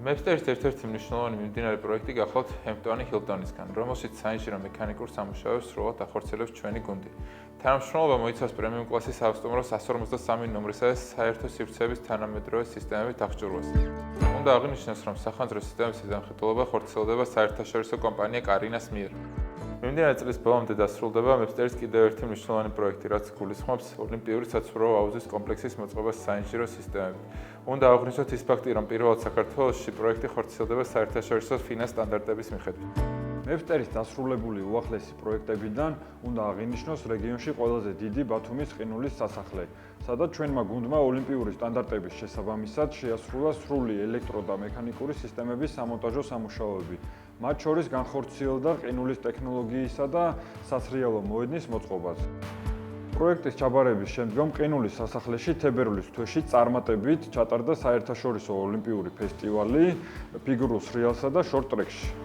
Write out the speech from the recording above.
მებსტერის ერთ-ერთი მნიშვნელოვანი მიმდინარე პროექტი გახლავთ ჰემპტონი ჰილტონისგან, რომელშიც საინჟინრო მექანიკურ სამუშაოებს სრულად ახორციელებს ჩვენი გუნდი. თანამშრომლობა მოიცავს პრემიუმ კლასის საავტომობილო 153 ნომრისა და საერთო სივრცეების თანამედროვე სისტემებით აღჭურვას. უნდა აღინიშნოს, რომ სახანძრო სისტემების ზედამხედველობა ხორციელდება საერთაშორისო კომპანია კარინას მიერ. მიმდინარე წლის ბოლომდე დასრულდება მებსტერის კიდევ ერთი მნიშვნელოვანი პროექტი, რაც გულისხმობს ოლიმპიური საცურაო აუზის კომპლექსის მოწყობას საინჟინრო სისტემებით. უნდა აღვნიშნოთ ის ფაქტი, რომ პირველად საქართველოში პროექტი ხორციელდება საერთაშორისო ფინანს სტანდარტების მიხედვით. მებსტერის დასრულებული უახლესი პროექტებიდან უნდა აღინიშნოს რეგიონში ყველაზე დიდი ბათუმის ყინულის სასახლე, სადაც ჩვენმა გუნდმა ოლიმპიური სტანდარტების შესაბამისად შეასრულა სრული ელექტრო და მექანიკური სისტემების სამონტაჟო სამუშაოები. მათ შორის განხორციელდა ყინულის ტექნოლოგიისა და სასრიალო მოედნის მოწყობაც. პროექტის ჩაბარების შემდგომ ყინულის სასახლეში თებერვლის თვეში წარმატებით ჩატარდა საერთაშორისო ოლიმპიური ფესტივალი ფიგურულ სრიალსა და შორტ ტრეკში.